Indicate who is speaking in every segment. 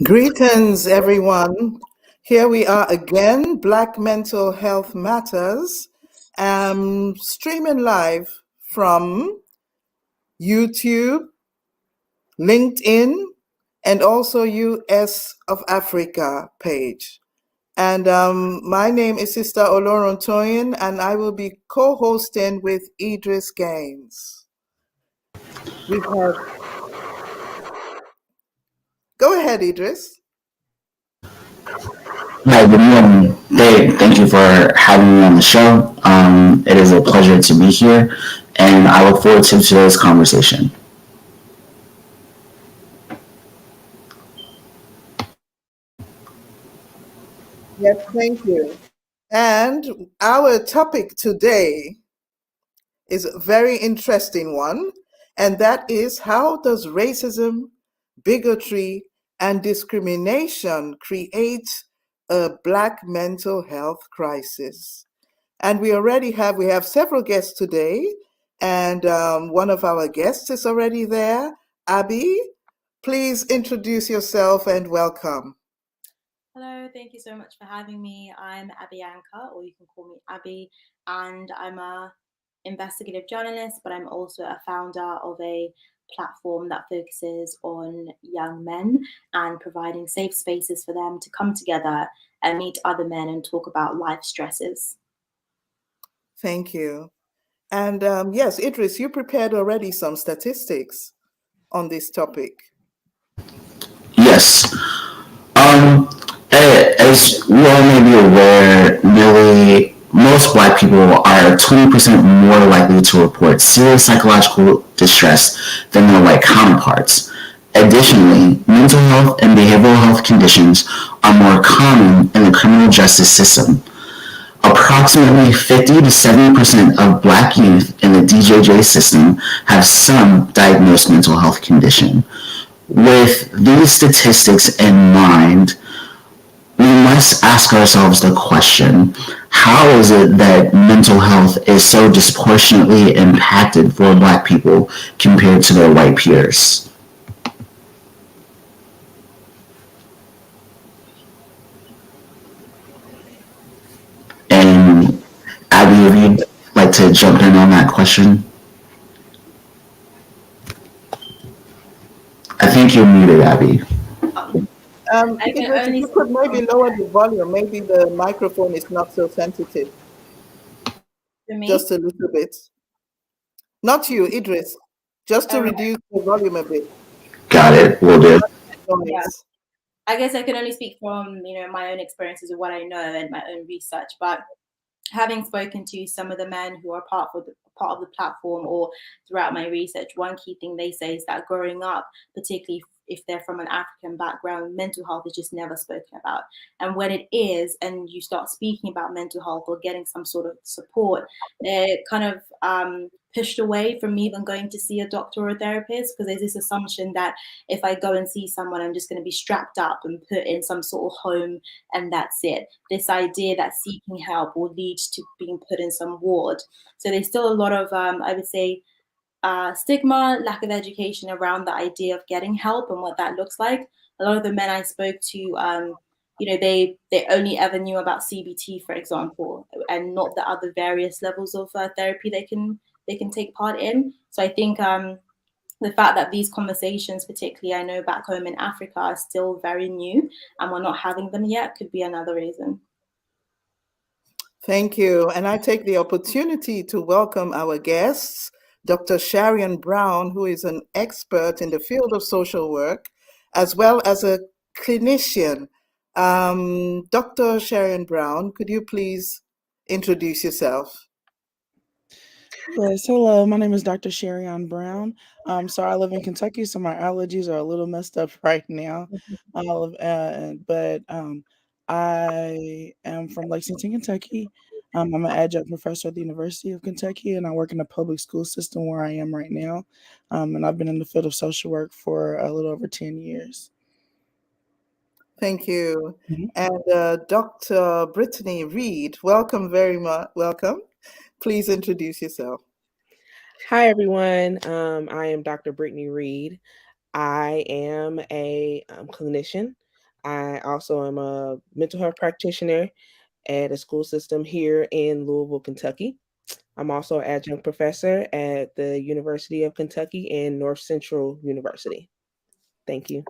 Speaker 1: Greetings, everyone. Here we are again, Black Mental Health Matters, streaming live from YouTube, LinkedIn, and also US of Africa page. And my name is Sister Olorontoyin, and I will be co-hosting with Idris Gaines. We have... Go ahead, Idris.
Speaker 2: Hi, good morning. Dave, thank you for having me on the show. It is a pleasure to be here, and I look forward to today's conversation.
Speaker 1: Yes, thank you. And our topic today is a very interesting one, and that is how does racism, bigotry, and discrimination create a Black mental health crisis? And we have several guests today, and one of our guests is already there. Abby, please introduce yourself and welcome.
Speaker 3: Hello, thank you so much for having me. I'm Abby Anka, or you can call me Abby, and I'm a investigative journalist, but I'm also a founder of a platform that focuses on young men and providing safe spaces for them to come together and meet other men and talk about life stresses.
Speaker 1: Thank you. And yes, Idris, you prepared already some statistics on this topic.
Speaker 2: Yes. Um, as we all may be aware, nearly most Black people are 20% more likely to report serious psychological distress than their white counterparts. Additionally, mental health and behavioral health conditions are more common in the criminal justice system. Approximately 50 to 70% of Black youth in the DJJ system have some diagnosed mental health condition. With these statistics in mind, we must ask ourselves the question, how is it that mental health is so disproportionately impacted for Black people compared to their white peers? And Abby, if you'd like to jump in on that question. I think you're muted, Abby.
Speaker 1: Idris, if you could maybe lower the volume, maybe the microphone is not so sensitive.
Speaker 3: For me?
Speaker 1: Just a little bit. Not you, Idris. Just to reduce the volume a bit.
Speaker 2: Got it. Will do.
Speaker 3: Yeah. I guess I can only speak from my own experiences of what I know and my own research, but having spoken to some of the men who are part of the platform or throughout my research, one key thing they say is that growing up, particularly if they're from an African background, mental health is just never spoken about. And when it is, and you start speaking about mental health or getting some sort of support, they're kind of pushed away from even going to see a doctor or a therapist, because there's this assumption that if I go and see someone, I'm just going to be strapped up and put in some sort of home and that's it. This idea that seeking help will lead to being put in some ward. So there's still a lot of, I would say, stigma, lack of education around the idea of getting help and what that looks like. A lot of the men I spoke to, they only ever knew about CBT, for example, and not the other various levels of therapy they can take part in. So I think the fact that these conversations, particularly I know back home in Africa, are still very new and we're not having them yet could be another reason.
Speaker 1: Thank you. And I take the opportunity to welcome our guests, Dr. Sharian Brown, who is an expert in the field of social work, as well as a clinician. Dr. Sharian Brown, could you please introduce yourself?
Speaker 4: Yes, hello. My name is Dr. Sharian Brown. So I live in Kentucky, so my allergies are a little messed up right now. But I am from Lexington, Kentucky. I'm an adjunct professor at the University of Kentucky, and I work in the public school system where I am right now. And I've been in the field of social work for a little over 10 years.
Speaker 1: Thank you. And Dr. Brittany Reed, welcome very much. Welcome. Please introduce yourself.
Speaker 5: Hi, everyone. I am Dr. Brittany Reed. I am a clinician. I also am a mental health practitioner at a school system here in Louisville, Kentucky. I'm also an adjunct professor at the University of Kentucky and North Central University. Thank you.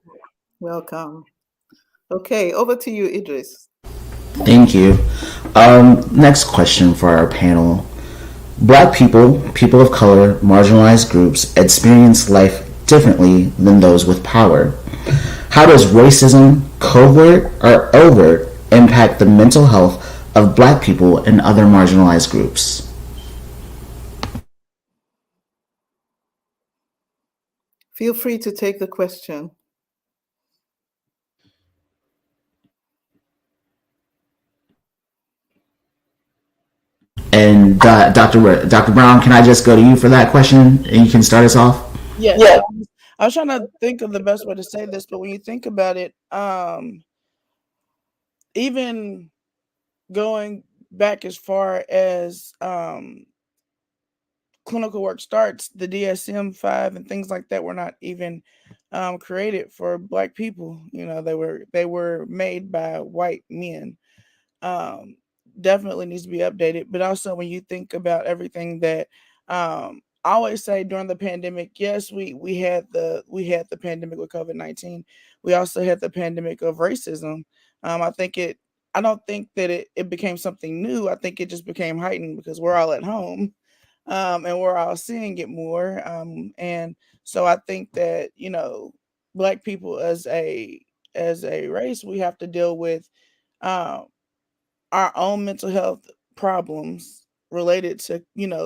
Speaker 1: Welcome. Okay, over to you, Idris.
Speaker 2: Thank you. Next question for our panel. Black people, people of color, marginalized groups experience life differently than those with power. How does racism, covert or overt, impact the mental health of Black people and other marginalized groups?
Speaker 1: Feel free to take the question.
Speaker 2: And Dr. Brown, can I just go to you for that question and you can start us off?
Speaker 4: Yes.
Speaker 2: Yeah.
Speaker 4: I was trying to think of the best way to say this, but when you think about it, even going back as far as clinical work starts, the DSM-5 and things like that were not even created for Black people. You know, they were made by white men. Um, Definitely needs to be updated. But also, when you think about everything that I always say during the pandemic, yes, we had the pandemic with COVID-19. We also had the pandemic of racism. I think it. I don't think that it became something new. I think it just became heightened because we're all at home, and we're all seeing it more. And so I think that Black people as a race, we have to deal with um, our own mental health problems related to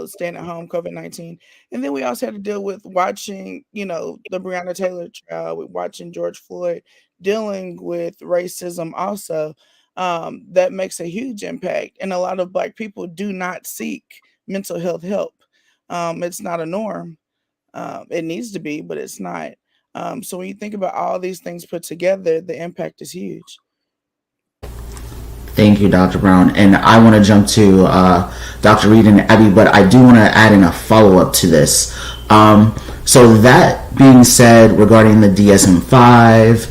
Speaker 4: staying at home, COVID-19, and then we also had to deal with watching the Breonna Taylor trial, with watching George Floyd dealing with racism also. That makes a huge impact, and a lot of Black people do not seek mental health help. It's not a norm. It needs to be, but it's not. So when you think about all these things put together, the impact is huge.
Speaker 2: Thank you, Dr. Brown. And I want to jump to Dr. Reed and Abby, but I do want to add in a follow up to this. So, that being said, regarding the DSM 5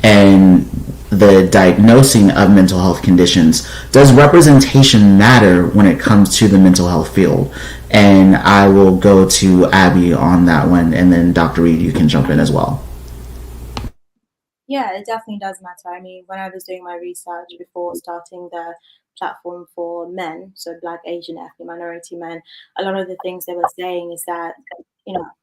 Speaker 2: and the diagnosing of mental health conditions, does representation matter when it comes to the mental health field? And I will go to Abby on that one, and then Dr. Reed, you can jump in as well.
Speaker 3: Yeah, it definitely does matter. I mean, when I was doing my research before starting the platform for men, so Black, Asian, ethnic minority men, a lot of the things they were saying is that,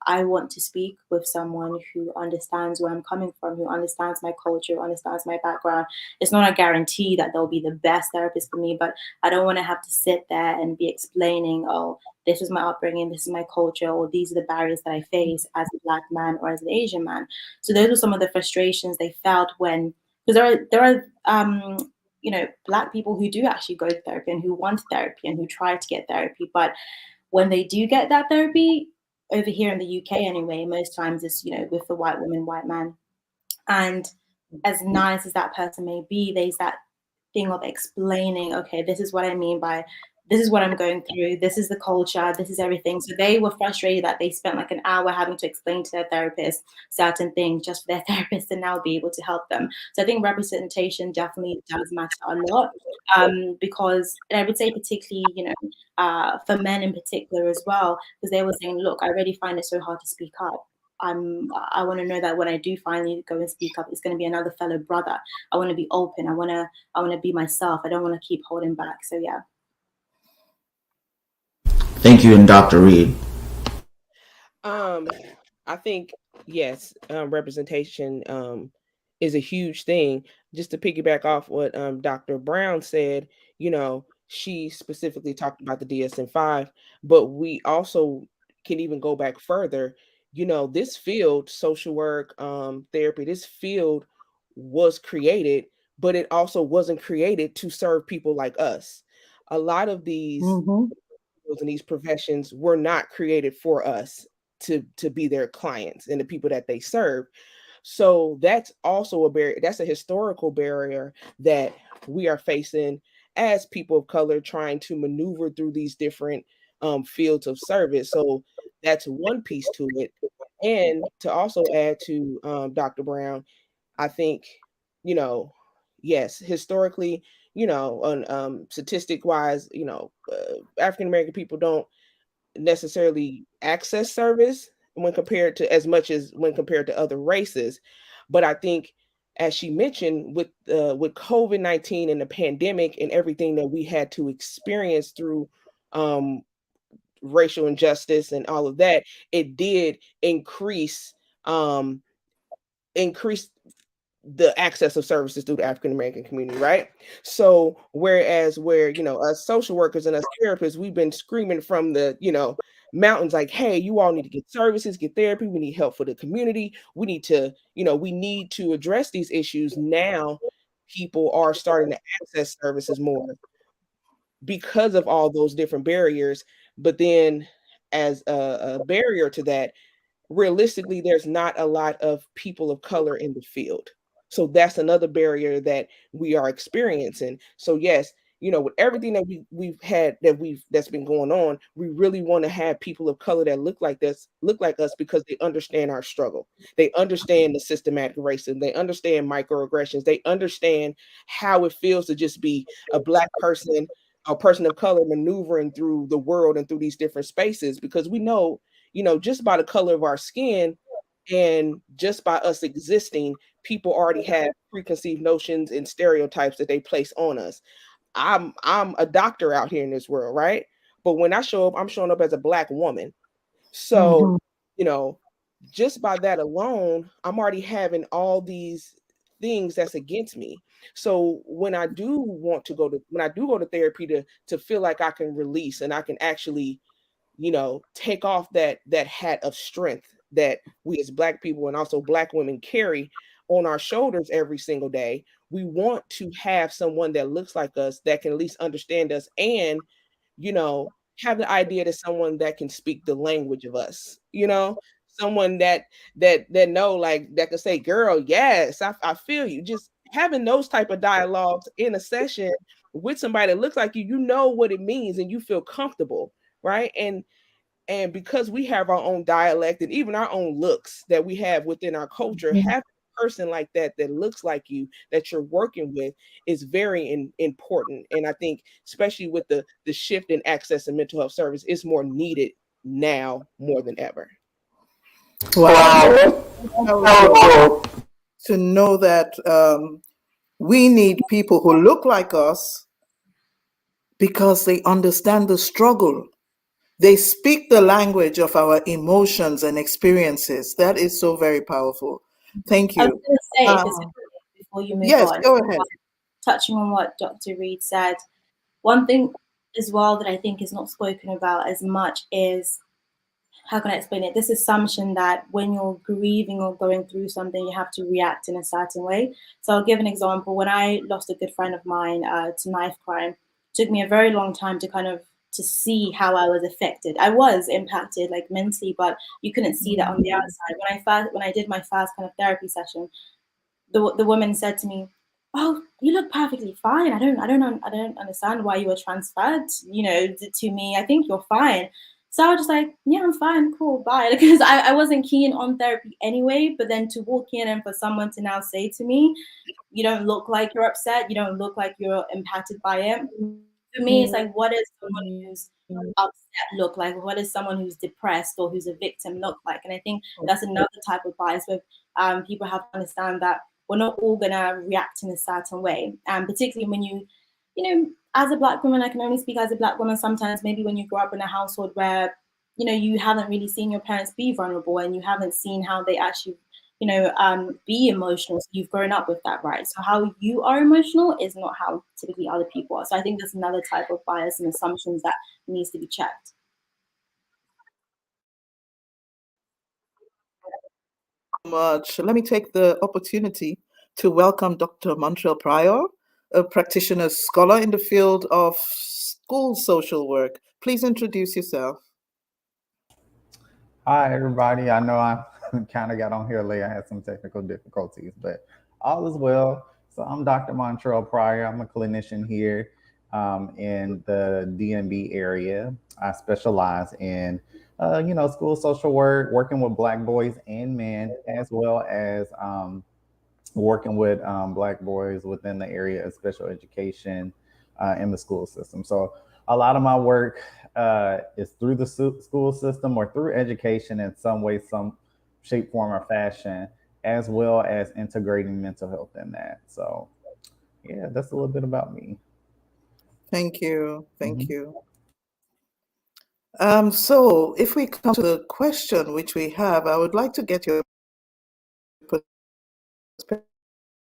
Speaker 3: I want to speak with someone who understands where I'm coming from, who understands my culture, who understands my background. It's not a guarantee that they'll be the best therapist for me, but I don't want to have to sit there and be explaining, oh, this is my upbringing, this is my culture, or these are the barriers that I face as a Black man or as an Asian man. So those were some of the frustrations they felt when, because there are Black people who do actually go to therapy and who want therapy and who try to get therapy, but when they do get that therapy, over here in the UK anyway, most times it's with the white woman, white man, and as nice as that person may be, there's that thing of explaining, okay, this is what I mean by this is what I'm going through, this is the culture, this is everything. So they were frustrated that they spent like an hour having to explain to their therapist certain things just for their therapist to now be able to help them. So I think representation definitely does matter a lot, because, and I would say particularly, for men in particular as well, because they were saying, look, I already find it so hard to speak up. I want to know that when I do finally go and speak up, it's going to be another fellow brother. I want to be open. I want to be myself. I don't want to keep holding back. So yeah.
Speaker 2: Thank you, and Dr. Reed.
Speaker 5: I think yes, representation is a huge thing. Just to piggyback off what Dr. Brown said, she specifically talked about the DSM-5, but we also can even go back further. This field, social work, therapy, this field was created, but it also wasn't created to serve people like us. A lot of these
Speaker 1: Mm-hmm.
Speaker 5: and these professions were not created for us to be their clients and the people that they serve. So that's also a barrier. That's a historical barrier that we are facing as people of color trying to maneuver through these different fields of service. So that's one piece to it. And to also add to Dr. Brown, I think, yes, historically, on statistic wise, African American people don't necessarily access service when compared to as much as when compared to other races. But I think, as she mentioned, with COVID-19 and the pandemic and everything that we had to experience through um, racial injustice and all of that, it did um, increase the access of services through the African American community, right? So whereas us social workers and us therapists, we've been screaming from the mountains like, hey, you all need to get services, get therapy, we need help for the community, we need to address these issues. Now people are starting to access services more because of all those different barriers. But then, as a barrier to that, realistically, there's not a lot of people of color in the field. So that's another barrier that we are experiencing. So yes, with everything that we've had that's been going on, we really want to have people of color that look like us, because they understand our struggle. They understand the systematic racism. They understand microaggressions. They understand how it feels to just be a Black person, a person of color, maneuvering through the world and through these different spaces, because we know, just by the color of our skin and just by us existing, people already have preconceived notions and stereotypes that they place on us. I'm a doctor out here in this world, right? But when I show up, I'm showing up as a Black woman. So, you know, just by that alone, I'm already having all these things that's against me. So when I do go to therapy to feel like I can release and I can actually, take off that hat of strength that we as Black people and also Black women carry on our shoulders every single day. We want to have someone that looks like us, that can at least understand us, and you know, have the idea that someone that can speak the language of us, someone that know, like, that can say, girl, yes, I feel you. Just having those type of dialogues in a session with somebody that looks like you, what it means and you feel comfortable, right? And because we have our own dialect and even our own looks that we have within our culture, having a person like that looks like you, that you're working with, is very important. And I think, especially with the shift in access and mental health service, it's more needed now more than ever.
Speaker 1: Wow. Powerful to know that we need people who look like us because they understand the struggle. They speak the language of our emotions and experiences. That is so very powerful. Thank
Speaker 3: I was
Speaker 1: you.
Speaker 3: going to say, if it's okay, before you move
Speaker 1: Yes,
Speaker 3: on,
Speaker 1: go ahead.
Speaker 3: touching on what Dr. Reed said, one thing as well that I think is not spoken about as much is, how can I explain it? This assumption that when you're grieving or going through something, you have to react in a certain way. So I'll give an example. When I lost a good friend of mine to knife crime, it took me a very long time to see how I was affected. I was impacted, like, mentally, but you couldn't see that on the outside. When I did my first kind of therapy session, the woman said to me, "Oh, you look perfectly fine. I don't understand why you were transferred, to me. I think you're fine." So I was just like, "Yeah, I'm fine, cool, bye." Because I wasn't keen on therapy anyway. But then to walk in and for someone to now say to me, "You don't look like you're upset. You don't look like you're impacted by it." For me, it's like, what is someone who's upset look like? What is someone who's depressed or who's a victim look like? And I think that's another type of bias where people have to understand that we're not all gonna react in a certain way. And particularly when as a Black woman, I can only speak as a Black woman. Sometimes maybe when you grow up in a household where, you haven't really seen your parents be vulnerable and you haven't seen how they actually be emotional. So you've grown up with that, right? So how you are emotional is not how typically other people are. So I think there's another type of bias and assumptions that needs to be checked.
Speaker 1: Much. Let me take the opportunity to welcome Dr. Montreal Pryor, a practitioner scholar in the field of school social work. Please introduce yourself.
Speaker 6: Hi, everybody. I know I kind of got on here late. I had some technical difficulties, but all is well. So I'm Dr. Montreal Pryor. I'm a clinician here in the DMV area. I specialize in, school social work, working with Black boys and men, as well as working with Black boys within the area of special education in the school system. So a lot of my work is through the school system or through education in some way, some shape, form, or fashion, as well as integrating mental health in that. So yeah, that's a little bit about me.
Speaker 1: Thank you. Thank
Speaker 6: Mhm.
Speaker 1: you. So if we come to the question which we have, I would like to get your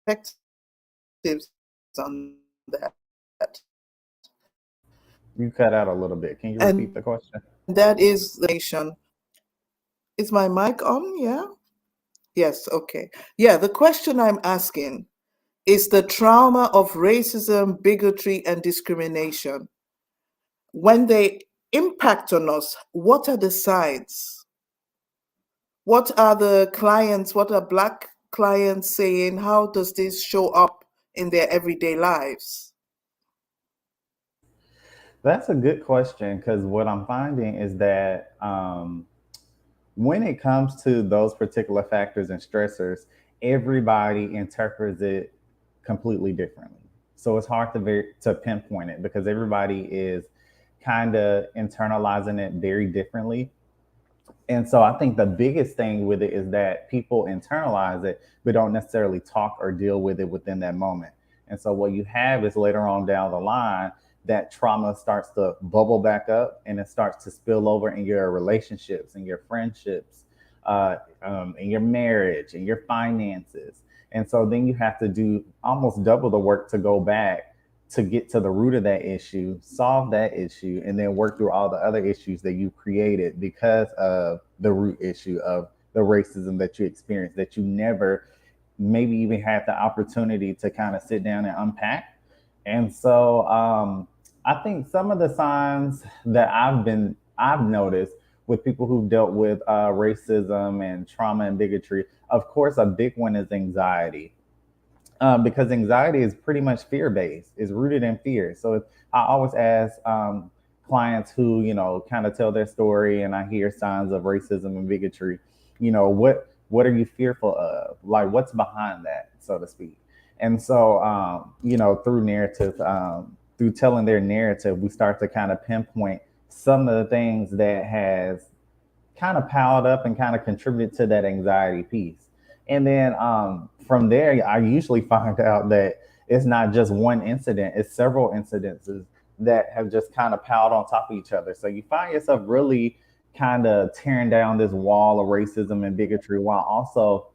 Speaker 1: perspectives on that.
Speaker 6: You cut out a little bit. Can you repeat
Speaker 1: And
Speaker 6: the question?
Speaker 1: that is the nation. Is my mic on? Yeah? Yes, okay. Yeah, the question I'm asking is the trauma of racism, bigotry, and discrimination. When they impact on us, what are the signs? What are the clients, what are Black clients saying? How does this show up in their everyday lives?
Speaker 6: That's a good question because what I'm finding is that when it comes to those particular factors and stressors, everybody interprets it completely differently. So it's hard to to pinpoint it because everybody is kind of internalizing it very differently. And so I think the biggest thing with it is that people internalize it, but don't necessarily talk or deal with it within that moment. And so what you have is later on down the line, that trauma starts to bubble back up and it starts to spill over in your relationships and your friendships, in your marriage and your finances. And so then you have to do almost double the work to go back to get to the root of that issue, solve that issue, and then work through all the other issues that you created because of the root issue of the racism that you experienced that you never maybe even had the opportunity to kind of sit down and unpack. And so I think some of the signs that I've noticed with people who've dealt with racism and trauma and bigotry, of course, a big one is anxiety, because anxiety is pretty much fear based. It's rooted in fear. So I always ask clients who kind of tell their story, and I hear signs of racism and bigotry. What are you fearful of? Like what's behind that, so to speak. And so through narrative, through telling their narrative, we start to kind of pinpoint some of the things that has kind of piled up and kind of contributed to that anxiety piece. And then from there, I usually find out that it's not just one incident, it's several incidences that have just kind of piled on top of each other. So you find yourself really kind of tearing down this wall of racism and bigotry while also,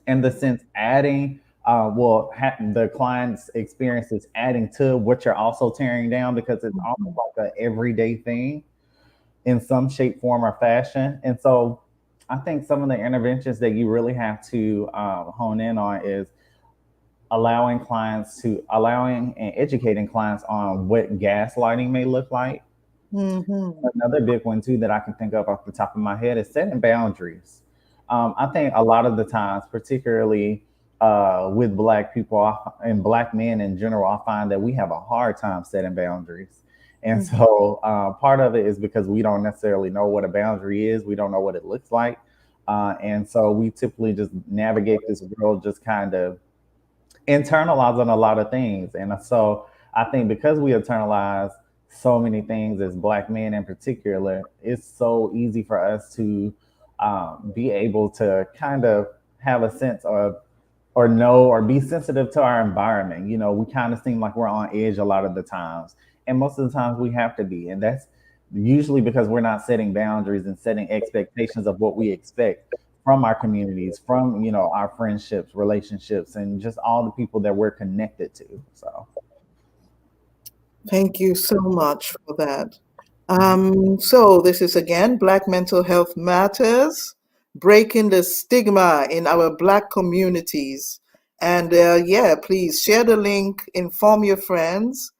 Speaker 6: in the sense, adding, the client's experience is adding to what you're also tearing down because it's almost like an everyday thing in some shape, form, or fashion. And so I think some of the interventions that you really have to hone in on is allowing and educating clients on what gaslighting may look like.
Speaker 1: Mm-hmm.
Speaker 6: Another big one too that I can think of off the top of my head is setting boundaries. I think a lot of the times, particularly with Black people and Black men in general, I find that we have a hard time setting boundaries. And
Speaker 1: Mm-hmm.
Speaker 6: so part of it is because we don't necessarily know what a boundary is. We don't know what it looks like. And so we typically just navigate this world just kind of internalizing a lot of things. And so I think because we internalize so many things as Black men in particular, it's so easy for us to be able to kind of have a sense of or know or be sensitive to our environment. We kind of seem like we're on edge a lot of the times. And most of the times we have to be. And that's usually because we're not setting boundaries and setting expectations of what we expect from our communities, from our friendships, relationships, and just all the people that we're connected to. So
Speaker 1: Thank you so much for that.
Speaker 6: mhm.
Speaker 1: So this is again Black Mental Health Matters, breaking the stigma in our Black communities. And yeah, please share the link, inform your friends.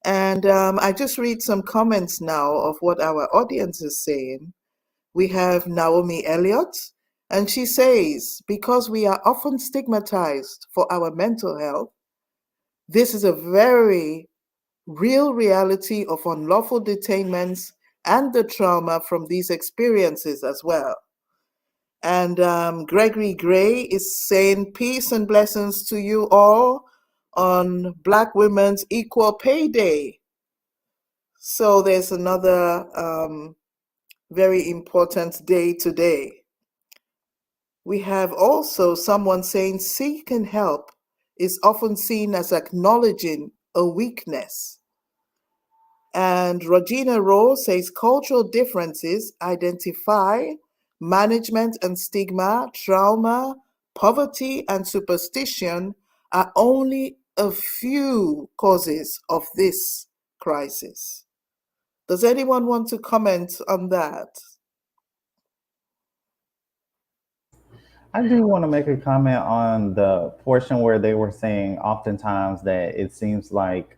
Speaker 1: And I just read some comments now of what our audience is saying. We have Naomi Elliott, and she says, because we are often stigmatized for our mental health, this is a very real reality of unlawful detainments and the trauma from these experiences as well. And Gregory Gray is saying peace and blessings to you all on Black Women's Equal Pay Day. So there's another very important day today. We have also someone saying seeking help is often seen as acknowledging a weakness. And Regina Rose says cultural differences identify management and stigma, trauma, poverty, and superstition are only a few causes of this crisis. Does anyone want to comment on that?
Speaker 6: I do want to make a comment on the portion where they were saying oftentimes that it seems like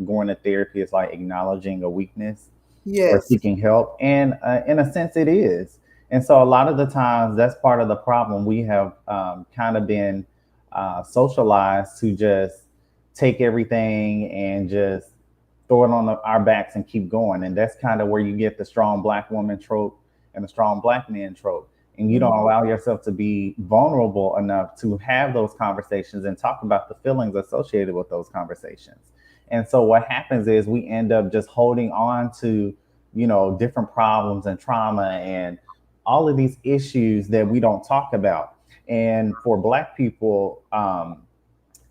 Speaker 6: going to therapy is like acknowledging a weakness or
Speaker 1: Yes.
Speaker 6: seeking help. And in a sense, it is. And so a lot of the times, that's part of the problem. We have kind of been socialized to just take everything and just throw it on our backs and keep going. And that's kind of where you get the strong Black woman trope and the strong Black man trope. And you don't allow yourself to be vulnerable enough to have those conversations and talk about the feelings associated with those conversations. And so what happens is we end up just holding on to, different problems and trauma and all of these issues that we don't talk about. And for Black people,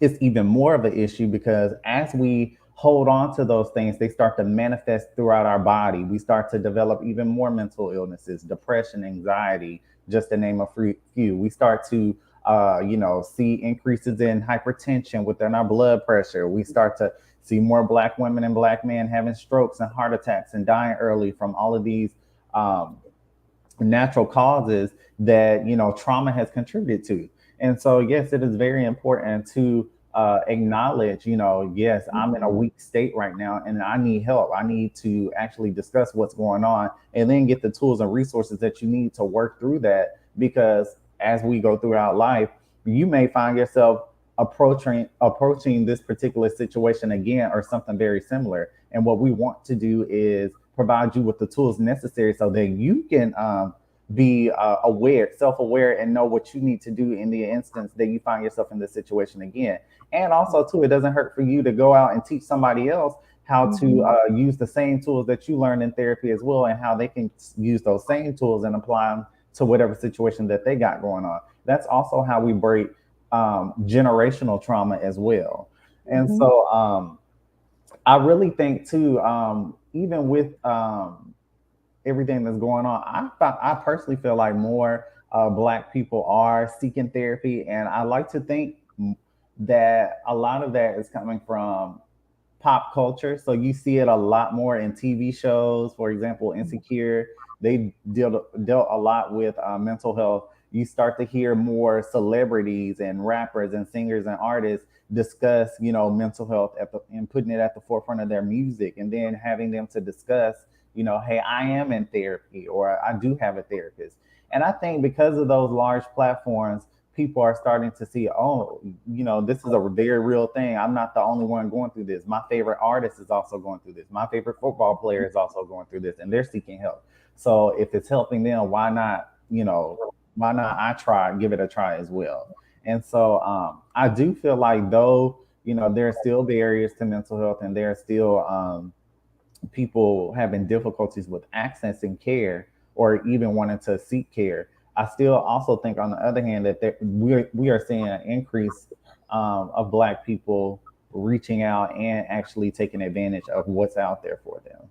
Speaker 6: it's even more of an issue because as we hold on to those things, they start to manifest throughout our body. We start to develop even more mental illnesses, depression, anxiety, just to name a few. We start to, see increases in hypertension within our blood pressure. We start to see more Black women and Black men having strokes and heart attacks and dying early from all of these natural causes that trauma has contributed to. And so yes, it is very important to acknowledge, yes, I'm in a weak state right now and I need help. I need to actually discuss what's going on and then get the tools and resources that you need to work through that. Because as we go throughout life, you may find yourself approaching this particular situation again or something very similar. And what we want to do is provide you with the tools necessary so that you can be self-aware, and know what you need to do in the instance that you find yourself in this situation again. And also, too, it doesn't hurt for you to go out and teach somebody else how to use the same tools that you learned in therapy as well, and how they can use those same tools and apply them to whatever situation that they got going on. That's also how we break generational trauma as well. And so I really think, too, even with everything that's going on, I personally feel like more Black people are seeking therapy, and I like to think that a lot of that is coming from pop culture. So you see it a lot more in TV shows. For example, Insecure, they dealt a lot with mental health. You start to hear more celebrities and rappers and singers and artists discuss, mental health and putting it at the forefront of their music, and then having them to discuss, hey, I am in therapy, or I do have a therapist. And I think because of those large platforms, people are starting to see, oh, this is a very real thing. I'm not the only one going through this. My favorite artist is also going through this. My favorite football player is also going through this, and they're seeking help. So if it's helping them, why not, give it a try as well. And so I do feel like though, there are still barriers to mental health, and there are still people having difficulties with accessing care or even wanting to seek care. I still also think, on the other hand, that we are seeing an increase of Black people reaching out and actually taking advantage of what's out there for them.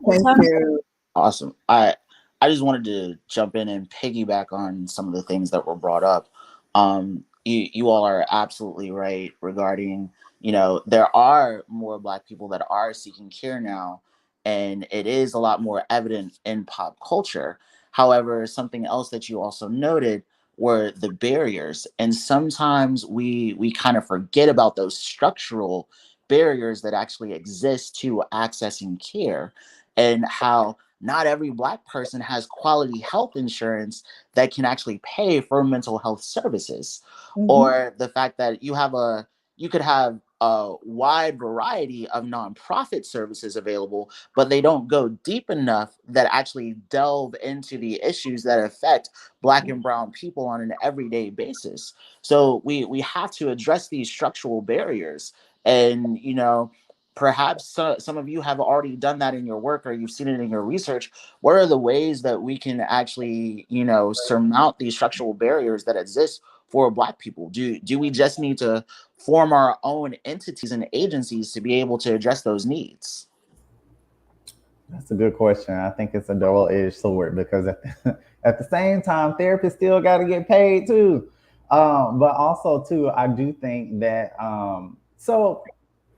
Speaker 1: Thank you.
Speaker 7: Awesome. I just wanted to jump in and piggyback on some of the things that were brought up. You all are absolutely right regarding, there are more Black people that are seeking care now, and it is a lot more evident in pop culture. However, something else that you also noted were the barriers. And sometimes we kind of forget about those structural barriers that actually exist to accessing care, and how not every Black person has quality health insurance that can actually pay for mental health services. Or the fact that you could have a wide variety of nonprofit services available, but they don't go deep enough that actually delve into the issues that affect Black and brown people on an everyday basis. So we have to address these structural barriers. And, you know, perhaps some of you have already done that in your work, or you've seen it in your research. What are the ways that we can actually, you know, surmount these structural barriers that exist for Black people? Do we just need to form our own entities and agencies to be able to address those needs?
Speaker 6: That's a good question. I think it's a double-edged sword because at the same time, therapists still got to get paid too. But also too, I do think that so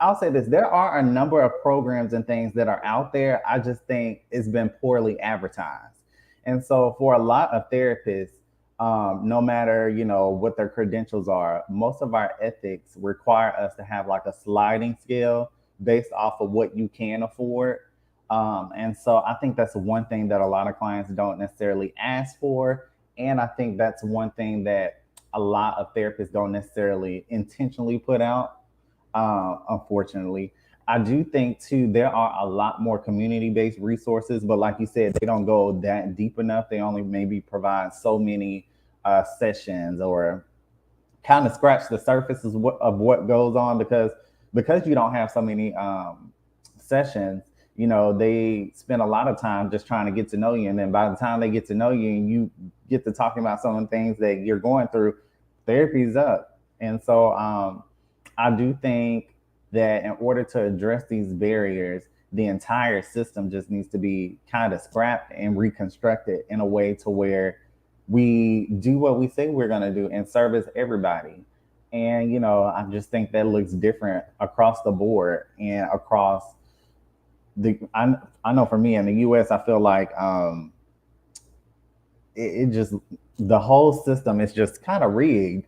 Speaker 6: I'll say this: there are a number of programs and things that are out there. I just think it's been poorly advertised, and so for a lot of therapists, no matter what their credentials are, most of our ethics require us to have like a sliding scale based off of what you can afford. And so I think that's one thing that a lot of clients don't necessarily ask for. And I think that's one thing that a lot of therapists don't necessarily intentionally put out, unfortunately. I do think too, there are a lot more community based resources, but like you said, they don't go that deep enough. They only maybe provide so many sessions, or kind of scratch the surface of what goes on, because you don't have so many sessions. They spend a lot of time just trying to get to know you, and then by the time they get to know you and you get to talking about some of the things that you're going through, therapy's up. And so I do think that in order to address these barriers, the entire system just needs to be kind of scrapped and reconstructed in a way to where we do what we say we're going to do and service everybody. And I just think that looks different across the board and across I know for me in the US, I feel like it just, the whole system is just kind of rigged,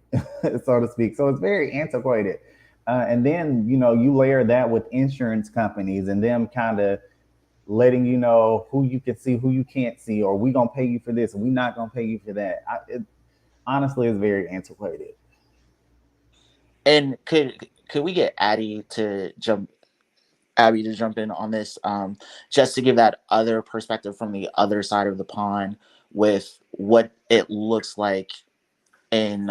Speaker 6: so to speak. So it's very antiquated. And then, you layer that with insurance companies and them kind of letting you know who you can see, who you can't see, or we gonna pay you for this, and we not gonna pay you for that. It honestly is very antiquated.
Speaker 7: And could we get Abby to jump in on this, just to give that other perspective from the other side of the pond with what it looks like in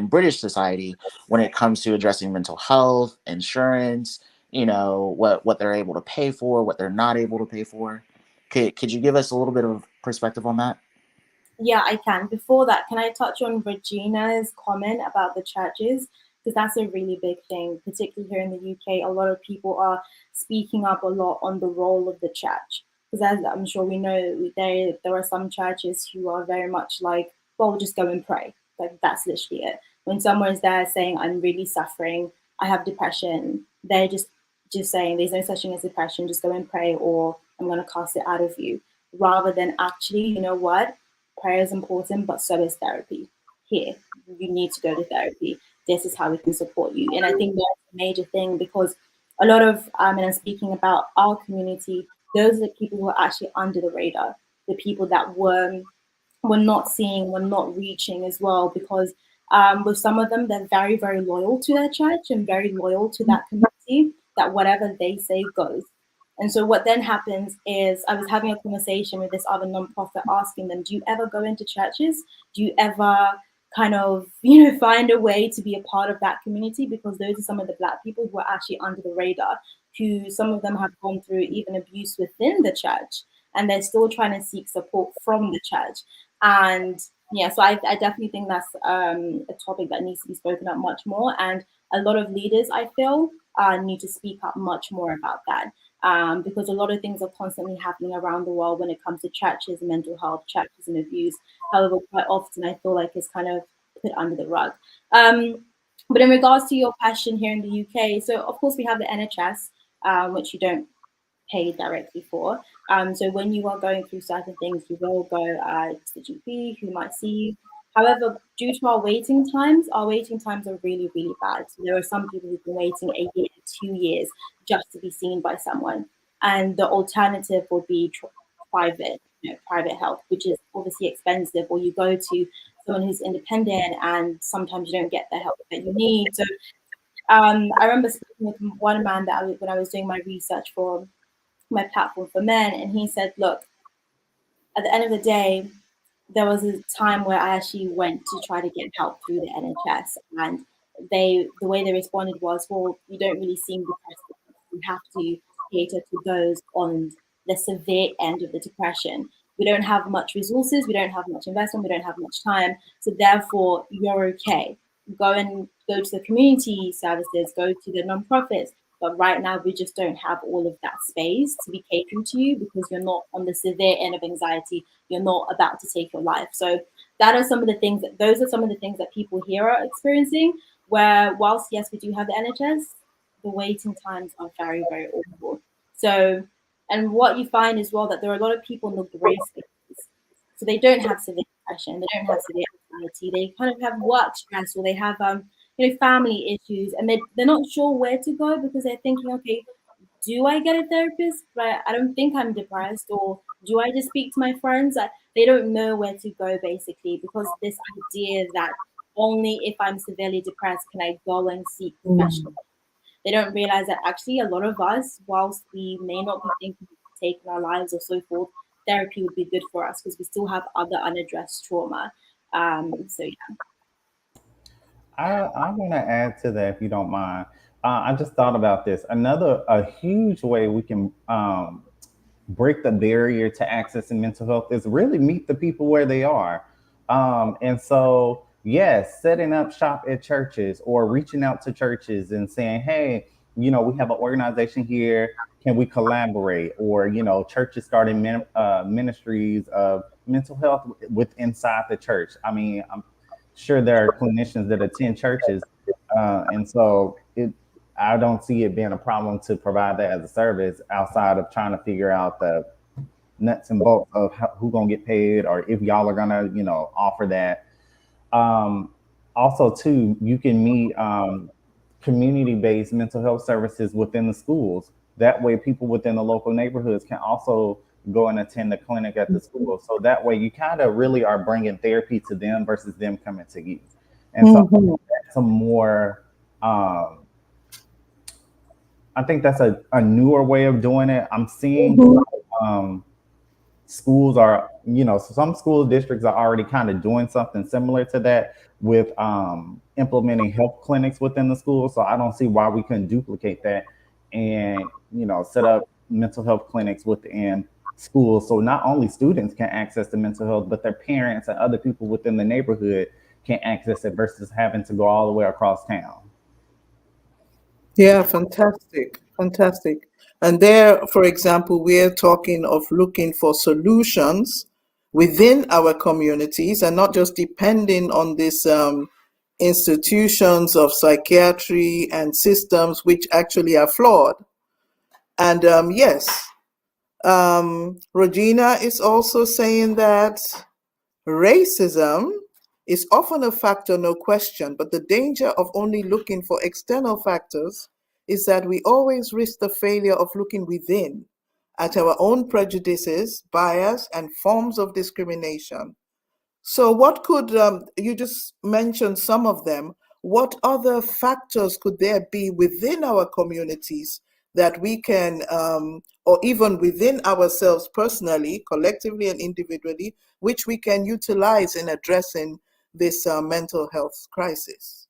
Speaker 7: British society when it comes to addressing mental health, insurance, what they're able to pay for, what they're not able to pay for. Could you give us a little bit of perspective on that?
Speaker 3: Yeah, I can. Before that, can I touch on Regina's comment about the churches? Because that's a really big thing, particularly here in the UK. A lot of people are speaking up a lot on the role of the church. Because as I'm sure we know, there are some churches who are very much like, well, just go and pray. Like that's literally it. When someone is there saying, I'm really suffering, I have depression, they're just saying there's no such thing as depression, just go and pray, or I'm gonna cast it out of you. Rather than actually, you know what? Prayer is important, but so is therapy. Here, you need to go to therapy. This is how we can support you. And I think that's a major thing because a lot of, and I'm speaking about our community, those are the people who are actually under the radar, the people that were not seeing, were not reaching as well, because with some of them, they're very, very loyal to their church and very loyal to that community, that whatever they say goes. And so what then happens is I was having a conversation with this other nonprofit asking them, do you ever go into churches? Do you ever kind of, find a way to be a part of that community? Because those are some of the Black people who are actually under the radar, who some of them have gone through even abuse within the church, and they're still trying to seek support from the church. And yeah, so I definitely think that's a topic that needs to be spoken up much more. And a lot of leaders, I feel, need to speak up much more about that. Because a lot of things are constantly happening around the world when it comes to churches, mental health, churches, and abuse. However, quite often I feel like it's kind of put under the rug. But in regards to your question here in the UK, so of course we have the NHS, which you don't pay directly for. So when you are going through certain things, you will go to the GP who might see you. However, due to our waiting times are really, really bad. So there are some people who've been waiting a year, 2 years just to be seen by someone. And the alternative would be private health, which is obviously expensive, or you go to someone who's independent and sometimes you don't get the help that you need. So I remember speaking with one man that when I was doing my research for my platform for men, and he said, "Look, at the end of the day, there was a time where I actually went to try to get help through the NHS, and the way they responded was, well, you don't really seem depressed. You have to cater to those on the severe end of the depression. We don't have much resources, we don't have much investment, we don't have much time, so therefore you're okay. Go to the community services, go to the non-profits, but right now we just don't have all of that space to be catering to you because you're not on the severe end of anxiety, you're not about to take your life." So those are some of the things that people here are experiencing, where whilst yes we do have the NHS, the waiting times are very, very awful. So, and what you find as well, that there are a lot of people in the grey spaces, so they don't have severe depression, they don't have severe anxiety, they kind of have work stress, or they have family issues, and they're not sure where to go because they're thinking, okay, do I get a therapist? But I don't think I'm depressed, or do I just speak to my friends? They don't know where to go basically, because this idea that only if I'm severely depressed can I go and seek professional. They don't realize that actually a lot of us, whilst we may not be thinking of taking our lives or so forth, therapy would be good for us because we still have other unaddressed trauma. So yeah.
Speaker 6: I want to add to that if you don't mind. I just thought about this. A huge way we can break the barrier to accessing mental health is really meet the people where they are. And so, yes, setting up shop at churches or reaching out to churches and saying, hey, we have an organization here. Can we collaborate? Or, churches starting ministries of mental health with inside the church. I mean, I'm sure there are clinicians that attend churches. And so I don't see it being a problem to provide that as a service outside of trying to figure out the nuts and bolts of who gonna get paid or if y'all are gonna, offer that. Um, Also, too, you can meet community-based mental health services within the schools. That way, people within the local neighborhoods can also go and attend the clinic at the school. So that way, you kind of really are bringing therapy to them versus them coming to you. And so
Speaker 1: Mhm.
Speaker 6: that's a more um, I think that's a newer way of doing it. I'm seeing
Speaker 1: Mhm.
Speaker 6: schools are, some school districts are already kind of doing something similar to that with implementing health clinics within the school. So I don't see why we couldn't duplicate that and, set up mental health clinics within schools. So not only students can access the mental health, but their parents and other people within the neighborhood can access it versus having to go all the way across town.
Speaker 1: Yeah, fantastic, fantastic. And there, for example, we're talking of looking for solutions within our communities and not just depending on these institutions of psychiatry and systems which actually are flawed. And yes, Regina is also saying that racism is often a factor, no question, but the danger of only looking for external factors is that we always risk the failure of looking within at our own prejudices, bias, and forms of discrimination. So, what could you just mentioned some of them? What other factors could there be within our communities that we can, or even within ourselves personally, collectively, and individually, which we can utilize in addressing this mental health crisis?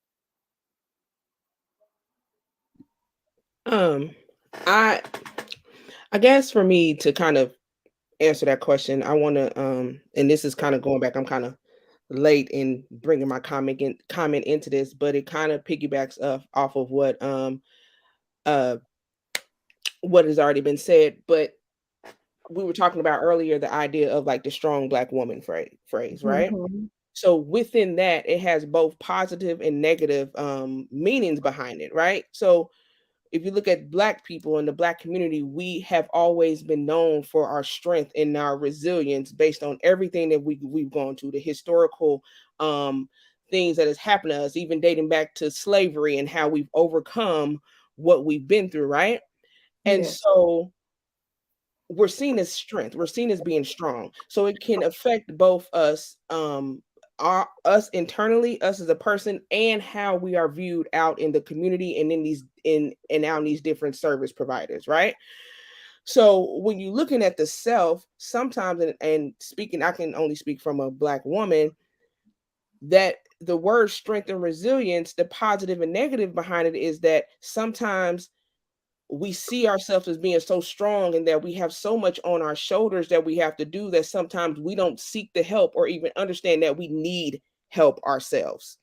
Speaker 5: Um, I I guess for me to kind of answer that question, I want to and this is kind of going back. I'm kind of late in bringing my comment into this, but it kind of piggybacks off of uh what has already been said. But we were talking about earlier the idea of like the strong black woman phrase, right?
Speaker 1: Mhm.
Speaker 5: So within that, it has both positive and negative meanings behind it, right? So if you look at black people in the black community, we have always been known for our strength and our resilience based on everything that we've gone through, the historical um, things that has happened to us, even dating back to slavery and how we've overcome what we've been through, right? And
Speaker 1: Yes.
Speaker 5: so we're seen as strength, we're seen as being strong. So it can affect both us us internally, us as a person, and how we are viewed out in the community and in these out in these different service providers, right? So when you're looking at the self, sometimes, and speaking, I can only speak from a Black woman, that the word strength and resilience, the positive and negative behind it is that sometimes we see ourselves as being so strong and that we have so much on our shoulders that we have to do, that sometimes we don't seek the help or even understand that we need help ourselves,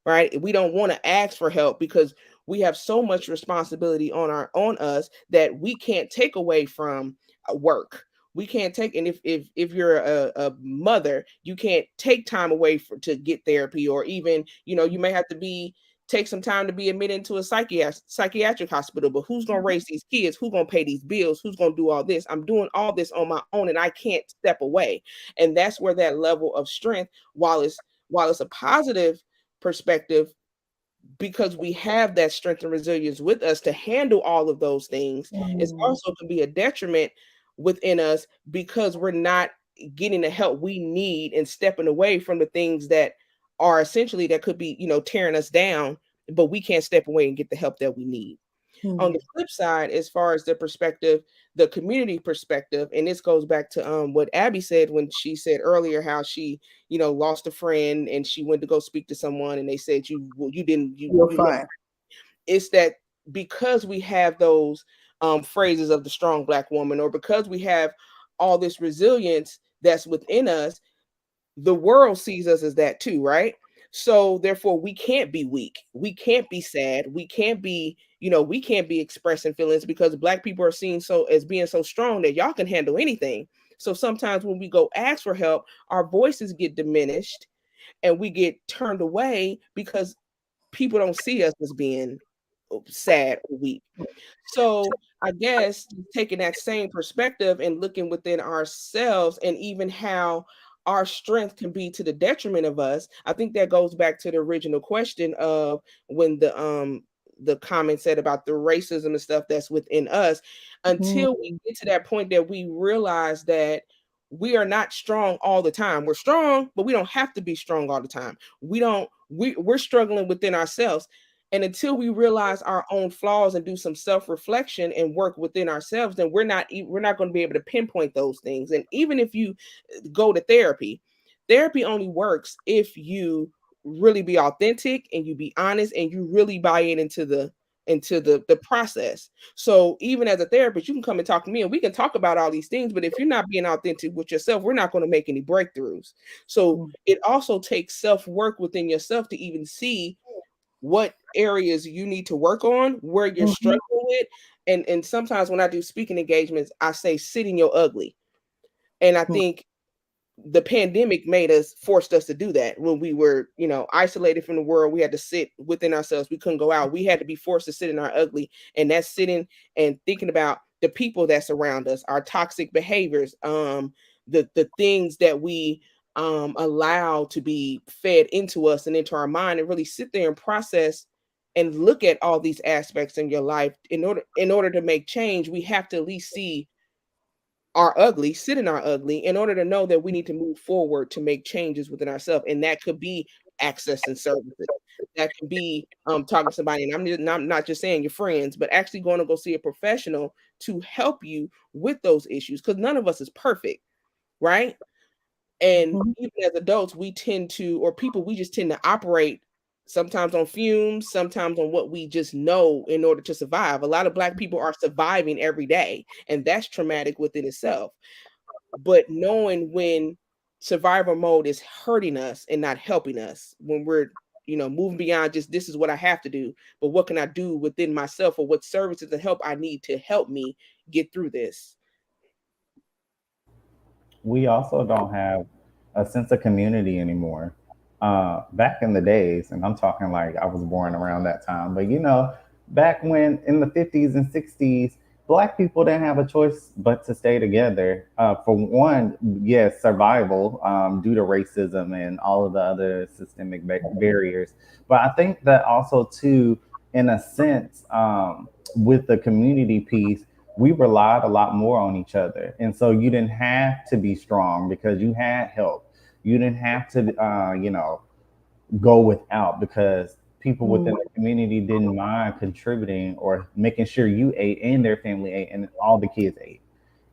Speaker 5: right? We don't want to ask for help because we have so much responsibility on us that we can't take away from work. We can't take, and if you're a mother, you can't take time away to get therapy, or even, you may have to take some time to be admitted into a psychiatric hospital. But who's going to raise these kids? Who's going to pay these bills? Who's going to do all this? I'm doing all this on my own and I can't step away. And that's where that level of strength, while it's a positive perspective, because we have that strength and resilience with us to handle all of those things, it also can be a detriment within us because we're not getting the help we need and stepping away from the things that are essentially, that could be, tearing us down, but we can't step away and get the help that we need. On the flip side, as far as the community perspective, and this goes back to what Abby said when she said earlier how she, lost a friend and she went to go speak to someone and they said
Speaker 1: You're fine.
Speaker 5: it's that because we have those phrases of the strong Black woman, or because we have all this resilience that's within us, the world sees us as that too, right? So therefore we can't be weak, we can't be sad, we can't be expressing feelings, because Black people are seen as being so strong that y'all can handle anything. So sometimes when we go ask for help, our voices get diminished and we get turned away because people don't see us as being sad or weak. So I guess taking that same perspective and looking within ourselves, and even how our strength can be to the detriment of us, I think that goes back to the original question of when the comment said about the racism and stuff that's within us. Until we get to that point that we realize that we are not strong all the time. We're strong, but we don't have to be strong all the time. We're struggling within ourselves. And until we realize our own flaws and do some self-reflection and work within ourselves, then we're not going to be able to pinpoint those things. And even if you go to therapy only works if you really be authentic and you be honest and you really buy into the process. So even as a therapist, you can come and talk to me and we can talk about all these things, but if you're not being authentic with yourself, we're not going to make any breakthroughs. So it also takes self-work within yourself to even see what areas you need to work on, where you're struggling with. And sometimes when I do speaking engagements, I say sit in your ugly. And I think the pandemic forced us to do that. When we were, isolated from the world, we had to sit within ourselves. We couldn't go out. We had to be forced to sit in our ugly. And that's sitting and thinking about the people that surround us, our toxic behaviors, the things that we allow to be fed into us and into our mind, and really sit there and process and look at all these aspects in your life. In order to make change, we have to at least see our ugly, sit in our ugly, in order to know that we need to move forward to make changes within ourselves. And that could be accessing services. That could be talking to somebody. And I'm not just saying your friends, but actually going to go see a professional to help you with those issues. Because none of us is perfect, right? And even as adults, we just tend to operate sometimes on fumes, sometimes on what we just know in order to survive. A lot of Black people are surviving every day, and that's traumatic within itself. But knowing when survival mode is hurting us and not helping us, when we're moving beyond just this is what I have to do, but what can I do within myself, or what services and help I need to help me get through this.
Speaker 6: We also don't have a sense of community anymore. Back in the days, and I'm talking like I was born around that time, but back when in the 50s and 60s, Black people didn't have a choice but to stay together. For one, yes, survival due to racism and all of the other systemic barriers. But I think that also, too, in a sense, with the community piece, we relied a lot more on each other. And so you didn't have to be strong because you had help. You didn't have to, go without, because people within the community didn't mind contributing or making sure you ate and their family ate and all the kids ate.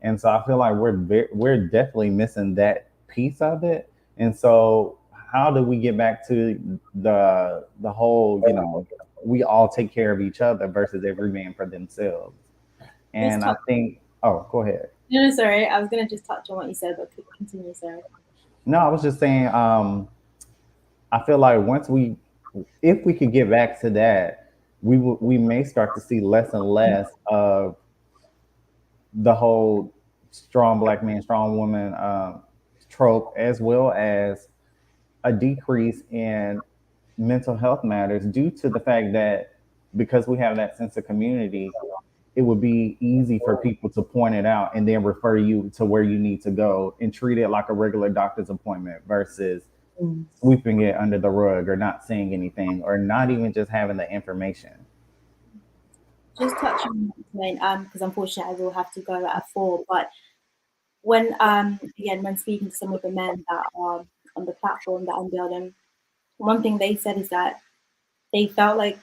Speaker 6: And so I feel like we're definitely missing that piece of it. And so how do we get back to the whole, we all take care of each other versus every man for themselves?
Speaker 3: Just
Speaker 6: And I
Speaker 3: touch.
Speaker 6: think, oh, go ahead.
Speaker 3: No, no, sorry. I was gonna just touch on what you said, but continue. Sorry.
Speaker 6: No, I was just saying, I feel like if we could get back to that, we may start to see less and less of the whole strong black man, strong woman trope, as well as a decrease in mental health matters due to the fact that because we have that sense of community, it would be easy for people to point it out and then refer you to where you need to go and treat it like a regular doctor's appointment versus sweeping it under the rug or not saying anything or not even just having the information.
Speaker 3: Just touch on that point, because unfortunately I will have to go at 4. But when again, when speaking to some of the men that are on the platform that I'm building, one thing they said is that they felt like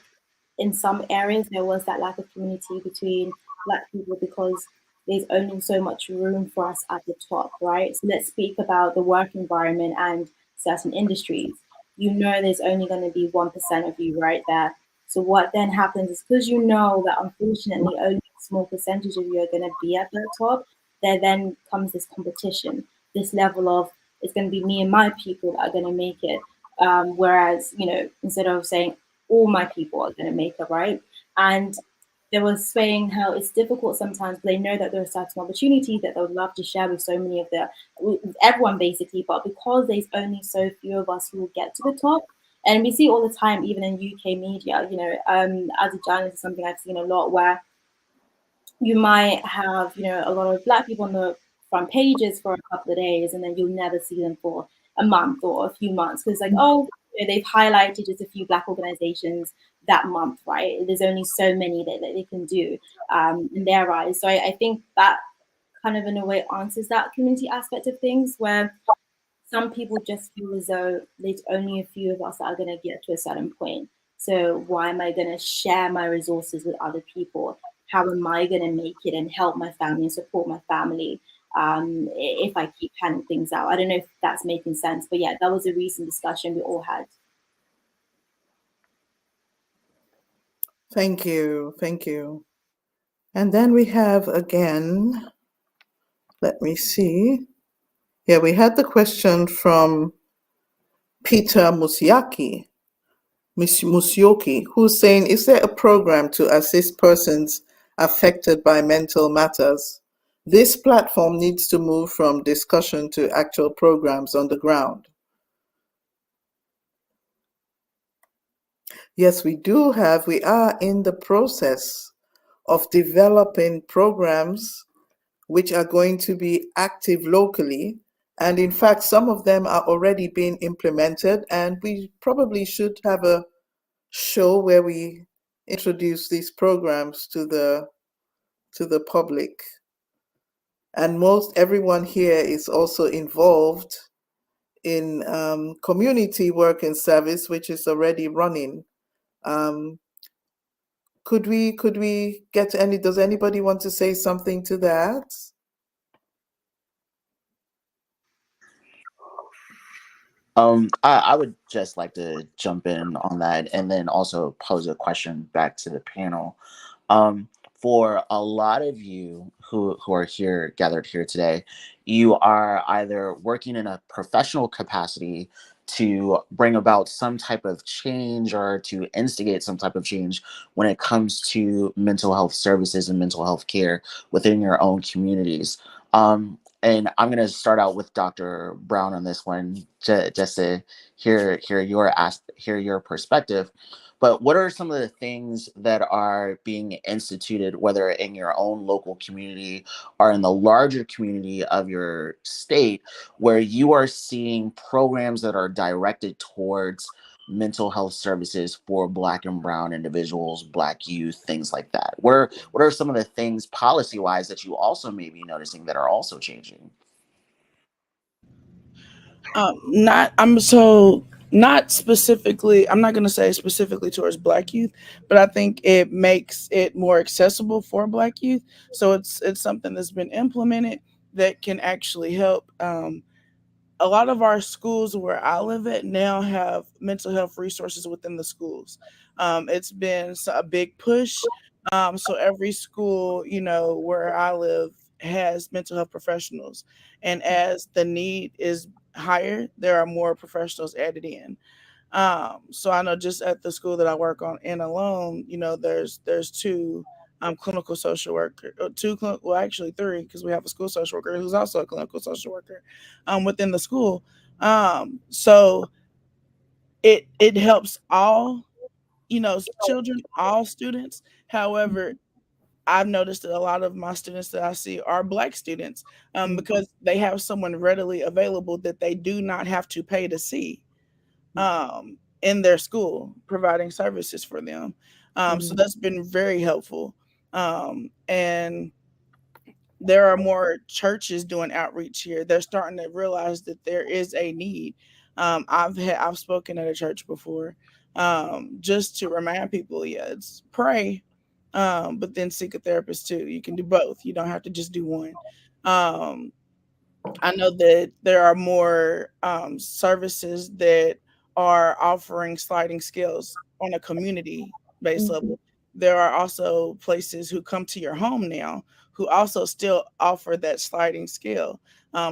Speaker 3: in some areas there was that lack of community between black people because there's only so much room for us at the top, right? So let's speak about the work environment and certain industries. You know there's only going to be 1% of you right there. So what then happens is because you know that unfortunately only a small percentage of you are going to be at the top, there then comes this competition, this level of it's going to be me and my people that are going to make it. Whereas, instead of saying all my people are going to make it, right? And they were saying how it's difficult sometimes, but they know that there are certain opportunities that they would love to share with so many of with everyone basically, but because there's only so few of us who will get to the top, and we see all the time, even in UK media, as a journalist, is something I've seen a lot where you might have, a lot of black people on the front pages for a couple of days, and then you'll never see them for a month or a few months because, like, oh, they've highlighted just a few black organizations that month, right? There's only so many that they can do in their eyes. So I think that kind of, in a way, answers that community aspect of things where some people just feel as though there's only a few of us that are going to get to a certain point. So why am I going to share my resources with other people? How am I going to make it and help my family and support my family if I keep handing things out? I don't know if that's making sense, but yeah, that was a recent discussion we all had.
Speaker 1: Thank you. Thank you. And then we have again, let me see. Yeah, we had the question from Peter Musyoki, who's saying, is there a program to assist persons affected by mental matters? This platform needs to move from discussion to actual programs on the ground. Yes, we are in the process of developing programs which are going to be active locally. And in fact, some of them are already being implemented, and we probably should have a show where we introduce these programs to the public. And most everyone here is also involved in community work and service, which is already running. Could we get does anybody want to say something to that?
Speaker 7: I would just like to jump in on that and then also pose a question back to the panel. For a lot of you who are here gathered here today, you are either working in a professional capacity to bring about some type of change or to instigate some type of change when it comes to mental health services and mental health care within your own communities. And I'm going to start out with Dr. Brown on this one, just to hear your perspective. But what are some of the things that are being instituted, whether in your own local community or in the larger community of your state, where you are seeing programs that are directed towards mental health services for Black and Brown individuals, Black youth, things like that? What are some of the things policy-wise that you also may be noticing that are also changing?
Speaker 4: Not I'm so not specifically. I'm not going to say specifically towards Black youth, but I think it makes it more accessible for Black youth. So it's something that's been implemented that can actually help. A lot of our schools where I live at now have mental health resources within the schools. It's been a big push. So every school, where I live has mental health professionals. And as the need is higher, there are more professionals added in. So I know just at the school that I work on in alone, there's two clinical social worker, well actually three, because we have a school social worker who's also a clinical social worker within the school. So it helps all children, all students. However, I've noticed that a lot of my students that I see are Black students because they have someone readily available that they do not have to pay to see in their school, providing services for them. So that's been very helpful. And there are more churches doing outreach here. They're starting to realize that there is a need. I've spoken at a church before, just to remind people, yeah, it's pray, but then seek a therapist too. You can do both. You don't have to just do one. Um, I know that there are more services that are offering sliding scales on a community based level. There are also places who come to your home now who also still offer that sliding scale.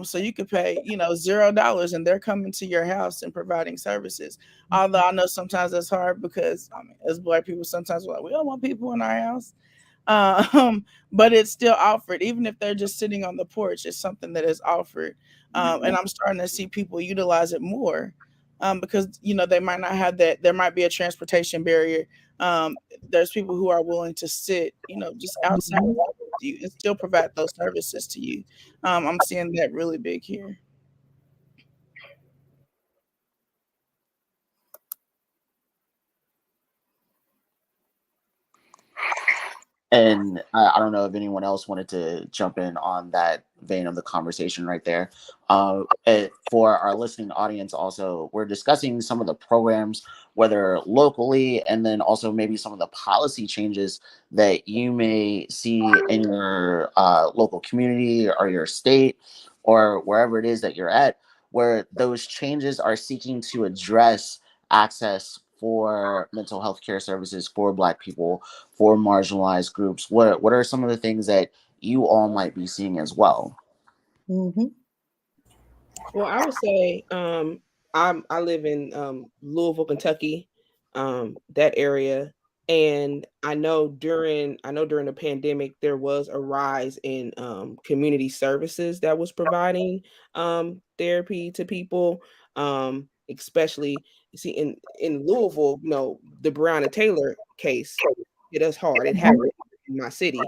Speaker 4: So you could pay, $0 and they're coming to your house and providing services. Although I know sometimes that's hard because I mean, as Black people, sometimes we're like, we don't want people in our house. But it's still offered, even if they're just sitting on the porch. It's something that is offered, and I'm starting to see people utilize it more because they might not have that. There might be a transportation barrier. There's people who are willing to sit, just outside with you and still provide those services to you. I'm seeing that really big here.
Speaker 7: And I don't know if anyone else wanted to jump in on that vein of the conversation right there. For our listening audience, also, we're discussing some of the programs, whether locally, and then also maybe some of the policy changes that you may see in your local community or your state or wherever it is that you're at, where those changes are seeking to address access for mental health care services for Black people, for marginalized groups. What are some of the things that you all might be seeing as well?
Speaker 5: Well, I would say I live in Louisville, Kentucky, that area, and I know during the pandemic there was a rise in community services that was providing therapy to people, especially see in Louisville. The Breonna Taylor case hit us hard. It happened in my city.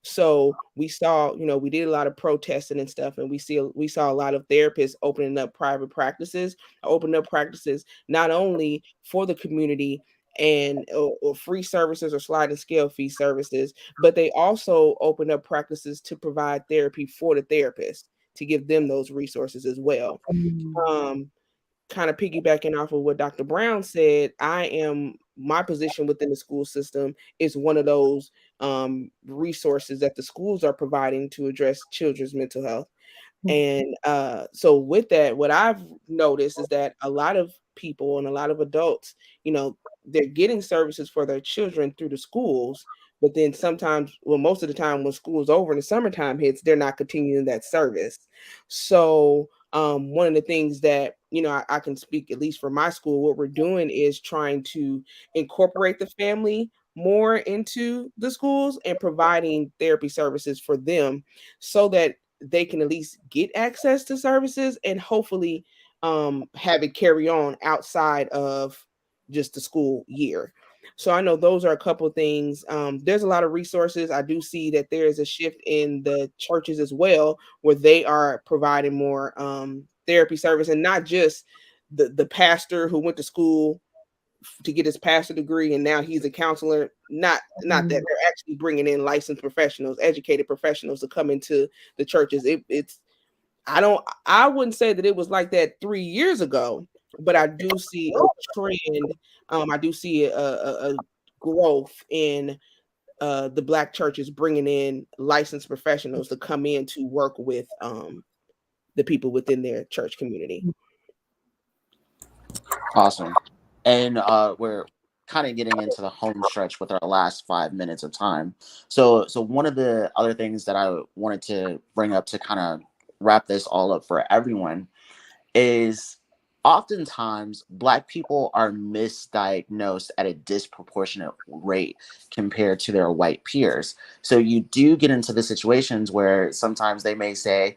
Speaker 5: So we saw, we did a lot of protesting and stuff, and we saw a lot of therapists opening up private practices, opening up practices not only for the community and or free services or sliding scale fee services, but they also opened up practices to provide therapy for the therapist to give them those resources as well. Um, Kind of piggybacking off of what Dr. Brown said, my position within the school system is one of those resources that the schools are providing to address children's mental health. And so with that, what I've noticed is that a lot of people and a lot of adults, they're getting services for their children through the schools, but then sometimes, well, most of the time when school's over and the summertime hits, they're not continuing that service. So one of the things that, I can speak at least for my school, what we're doing is trying to incorporate the family more into the schools and providing therapy services for them so that they can at least get access to services and hopefully have it carry on outside of just the school year. So I know those are a couple of things. There's a lot of resources. I do see that there is a shift in the churches as well, where they are providing more therapy service, and not just the pastor who went to school to get his pastor degree and now he's a counselor. Not that they're actually bringing in licensed professionals, educated professionals to come into the churches. It's I wouldn't say that it was like that 3 years ago, but I do see a trend. I do see a growth in the Black churches bringing in licensed professionals to come in to work with the people within their church community.
Speaker 7: Awesome. And we're kind of getting into the home stretch with our last 5 minutes of time. So one of the other things that I wanted to bring up to kind of wrap this all up for everyone is oftentimes Black people are misdiagnosed at a disproportionate rate compared to their white peers. So you do get into the situations where sometimes they may say,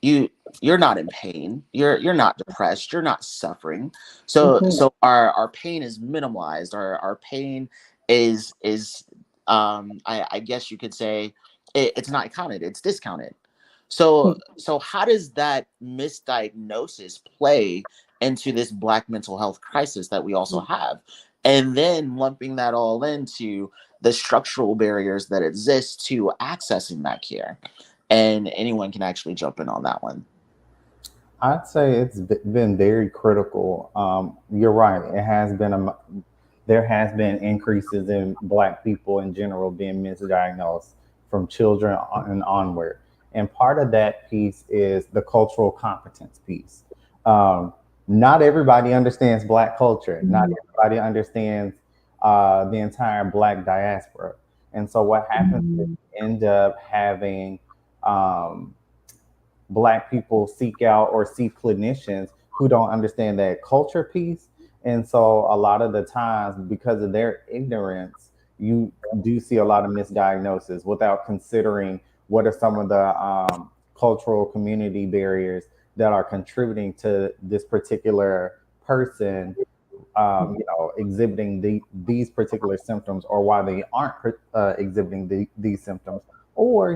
Speaker 7: you're not in pain, you're not depressed, you're not suffering, so our pain is minimalized, our pain is I guess you could say it's not counted, it's discounted. So how does that misdiagnosis play into this Black mental health crisis that we also have, and then lumping that all into the structural barriers that exist to accessing that care? And anyone can actually jump in on that one.
Speaker 6: I'd say it's been very critical. You're right. There has been increases in Black people in general being misdiagnosed from children and onward. And part of that piece is the cultural competence piece. Um, Not everybody understands Black culture. Not everybody understands the entire Black diaspora. And so what happens is you end up having um, Black people seek out or see clinicians who don't understand that culture piece. And so a lot of the times, because of their ignorance, you do see a lot of misdiagnosis without considering what are some of the cultural community barriers that are contributing to this particular person, exhibiting these particular symptoms, or why they aren't exhibiting these symptoms, or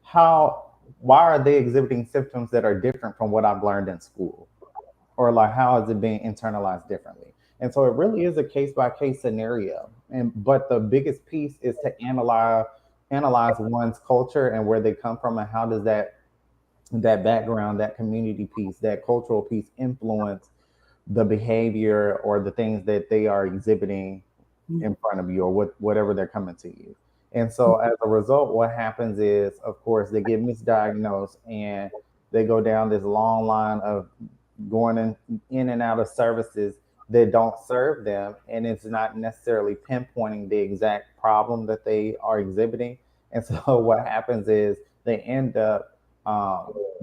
Speaker 6: how why are they exhibiting symptoms that are different from what I've learned in school? Or like how is it being internalized differently? And so it really is a case by case scenario. And but the biggest piece is to analyze one's culture and where they come from, and how does that background, that community piece, that cultural piece influence the behavior or the things that they are exhibiting in front of you, or whatever they're coming to you. And so as a result, what happens is, of course, they get misdiagnosed and they go down this long line of going in and out of services that don't serve them. And it's not necessarily pinpointing the exact problem that they are exhibiting. And so what happens is they end up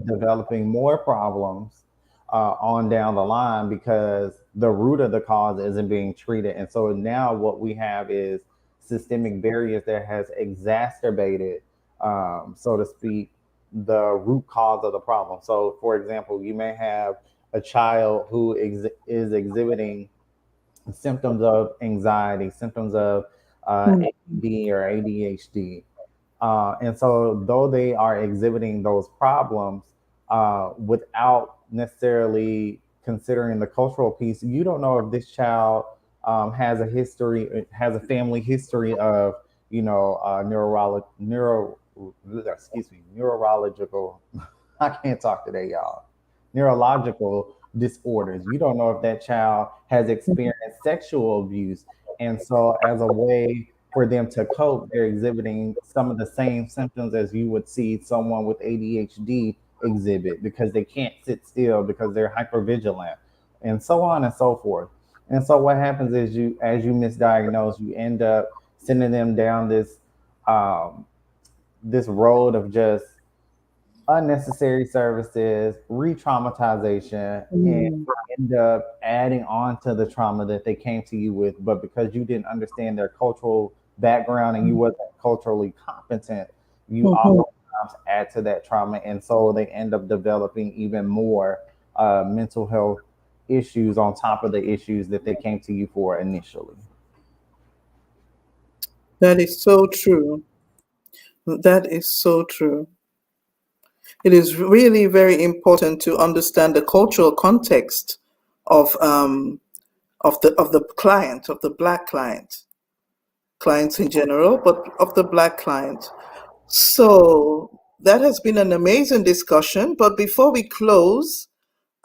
Speaker 6: developing more problems on down the line because the root of the cause isn't being treated. And so now what we have is systemic barriers that has exacerbated, so to speak, the root cause of the problem. So, for example, you may have a child who is exhibiting symptoms of anxiety, symptoms of ADD or ADHD. And so, though they are exhibiting those problems without necessarily considering the cultural piece, you don't know if this child has a family history of, neurological. I can't talk today, y'all. Neurological disorders. You don't know if that child has experienced sexual abuse. And so, as a way for them to cope, they're exhibiting some of the same symptoms as you would see someone with ADHD exhibit, because they can't sit still because they're hypervigilant, and so on and so forth. And so what happens is, as you misdiagnose, you end up sending them down um, this road of just unnecessary services, re-traumatization, and end up adding on to the trauma that they came to you with. But because you didn't understand their cultural background and you wasn't culturally competent, you oftentimes add to that trauma, and so they end up developing even more mental health issues on top of the issues that they came to you for initially.
Speaker 1: That is so true. That is so true. It is really very important to understand the cultural context of the client, of the Black clients in general, but of the Black client. So that has been an amazing discussion. But before we close,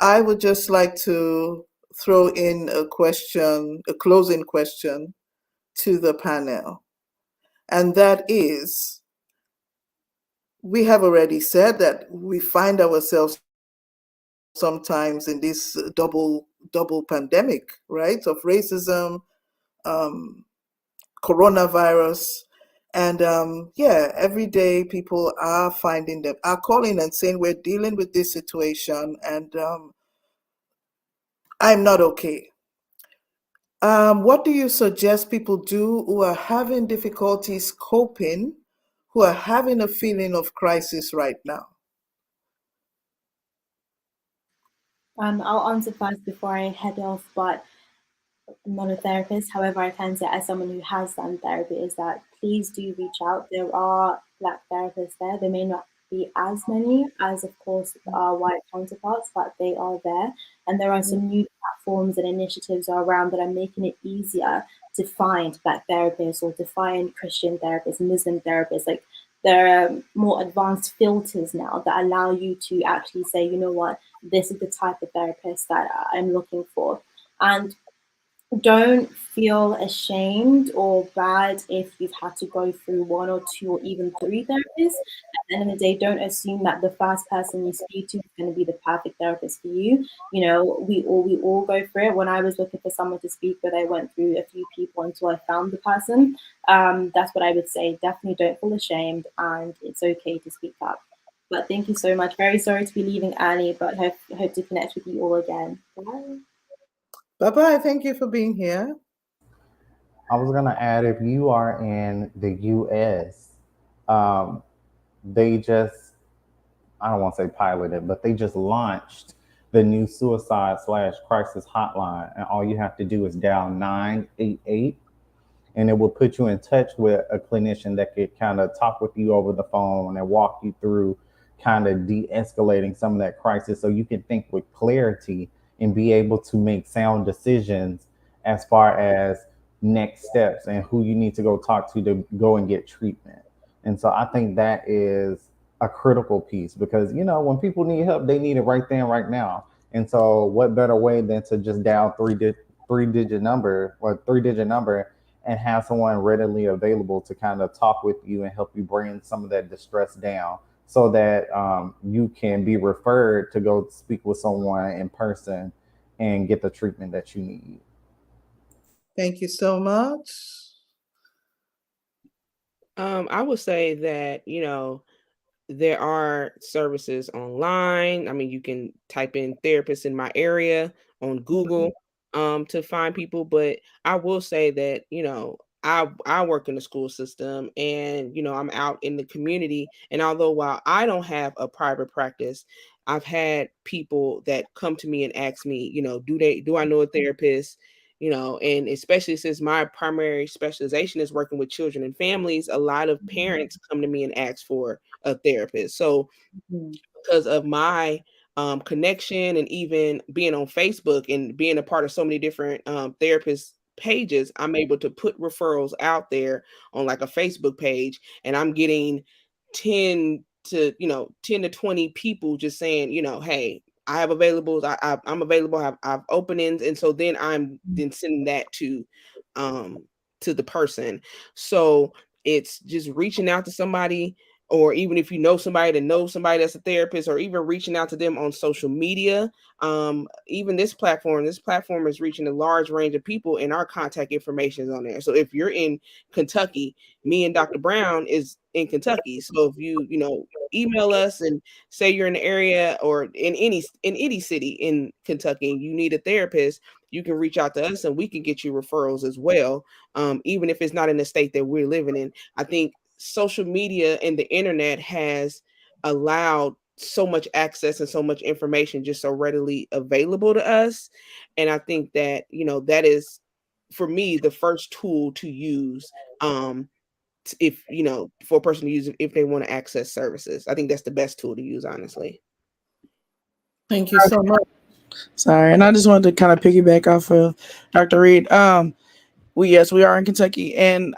Speaker 1: I would just like to throw in a question, a closing question to the panel. And that is, we have already said that we find ourselves sometimes in this double pandemic, right, of racism, um, coronavirus, and yeah, every day people are finding them, are calling and saying we're dealing with this situation, and I'm not okay. What do you suggest people do who are having difficulties coping, who are having a feeling of crisis right now?
Speaker 3: I'll answer first before I head off, but I'm not a therapist. However, I can say, as someone who has done therapy, is that please do reach out. There are Black therapists there. There may not be as many as, of course, our white counterparts, but they are there. And there are some new platforms and initiatives around that are making it easier to find Black therapists or to find Christian therapists, Muslim therapists. Like, there are more advanced filters now that allow you to actually say, you know what, this is the type of therapist that I'm looking for. And don't feel ashamed or bad if you've had to go through one or two or even three therapists. At the end of the day, don't assume that the first person you speak to is going to be the perfect therapist for you. You know, we all go through it. When I was looking for someone to speak with, I went through a few people until I found the person. That's what I would say. Definitely don't feel ashamed, and it's okay to speak up. But thank you so much. Very sorry to be leaving early, but hope to connect with you all again. Bye.
Speaker 1: Bye bye. Thank you for being here.
Speaker 6: I was gonna add, if you are in the US, um, they just, I don't want to say piloted, but they just launched the new suicide/crisis hotline, and all you have to do is dial 988, and it will put you in touch with a clinician that could kind of talk with you over the phone and walk you through kind of de-escalating some of that crisis, so you can think with clarity and be able to make sound decisions as far as next steps and who you need to go talk to go and get treatment. And so I think that is a critical piece, because when people need help, they need it right then, right now. And so what better way than to just dial three-digit number or three-digit number and have someone readily available to kind of talk with you and help you bring some of that distress down, so that you can be referred to go speak with someone in person and get the treatment that you need.
Speaker 1: Thank you so much.
Speaker 5: I would say that, there are services online. I mean, you can type in therapists in my area on Google to find people. But I will say that, I work in the school system, and, I'm out in the community. And although while I don't have a private practice, I've had people that come to me and ask me, do I know a therapist? And especially since my primary specialization is working with children and families, a lot of parents come to me and ask for a therapist. So because of my connection and even being on Facebook and being a part of so many different therapist pages, I'm able to put referrals out there on like a Facebook page, and I'm getting 10 to 20 people just saying, hey, I have availables, I'm available, I have openings. And so then I'm then sending that to the person. So it's just reaching out to somebody, or even if you know somebody that knows somebody that's a therapist, or even reaching out to them on social media. Even this platform is reaching a large range of people, and our contact information is on there. So if you're in Kentucky, me and Dr. Brown is in Kentucky. So if you email us and say you're in the area or in any city in Kentucky and you need a therapist, you can reach out to us and we can get you referrals as well. Even if it's not in the state that we're living in. I think social media and the internet has allowed so much access and so much information just so readily available to us. And I think that, that is, for me, the first tool to use, if, for a person to use if they want to access services. I think that's the best tool to use, honestly.
Speaker 1: Thank you so much.
Speaker 4: Sorry, and I just wanted to kind of piggyback off of Dr. Reed. We are in Kentucky, and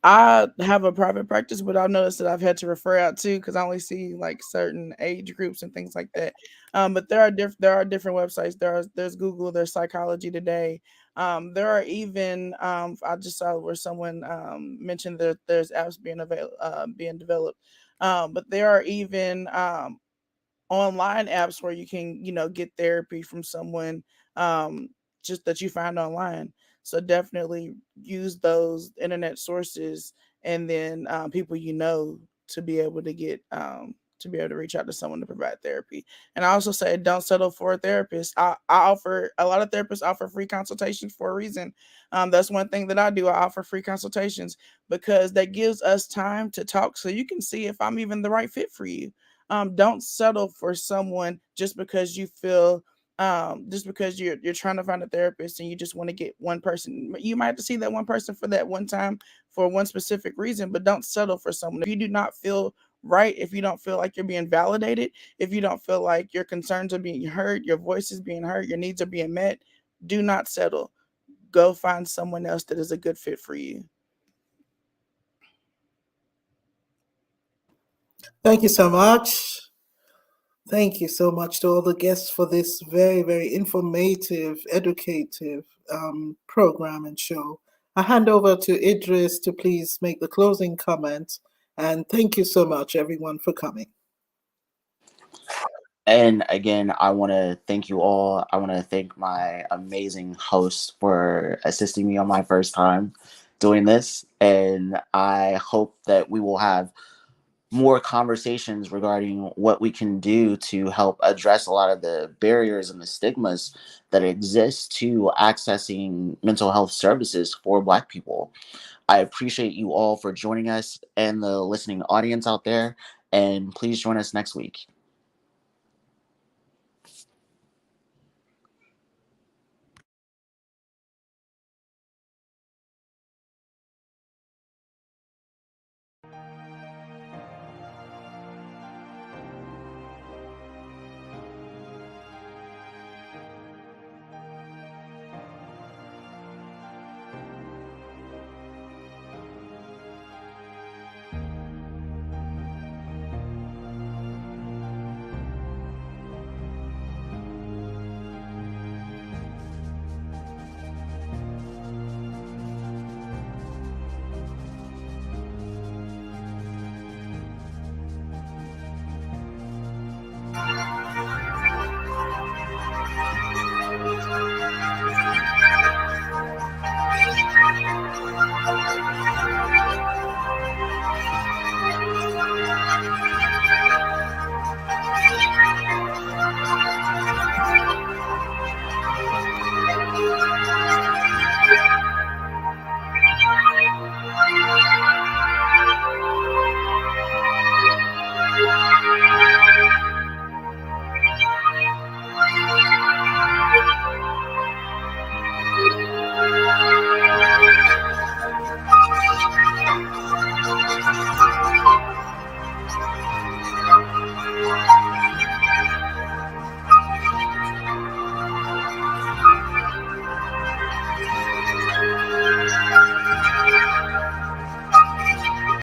Speaker 4: I have a private practice, but I've noticed that I've had to refer out too because I only see like certain age groups and things like that. But there are different websites. There's Google. There's Psychology Today. There are even I just saw where someone mentioned that there's apps being developed. But there are even online apps where you can, get therapy from someone um, just that you find online. So definitely use those internet sources and then people to be able to get to be able to reach out to someone to provide therapy. And I also say don't settle for a therapist. I offer a lot of therapists offer free consultations for a reason. That's one thing that I do. I offer free consultations because that gives us time to talk so you can see if I'm even the right fit for you. Don't settle for someone just because you feel just because you're trying to find a therapist and you just want to get one person. You might have to see that one person for that one time for one specific reason, but don't settle for someone. If you do not feel right, if you don't feel like you're being validated, if you don't feel like your concerns are being heard, your voice is being heard, your needs are being met, do not settle. Go find someone else that is a good fit for you.
Speaker 1: Thank you so much. Thank you so much to all the guests for this very, very informative, educative program and show. I hand over to Idris to please make the closing comment. And thank you so much, everyone, for coming.
Speaker 7: And again, I want to thank you all. I want to thank my amazing host for assisting me on my first time doing this. And I hope that we will have more conversations regarding what we can do to help address a lot of the barriers and the stigmas that exist to accessing mental health services for Black people. I appreciate you all for joining us and the listening audience out there. And please join us next week.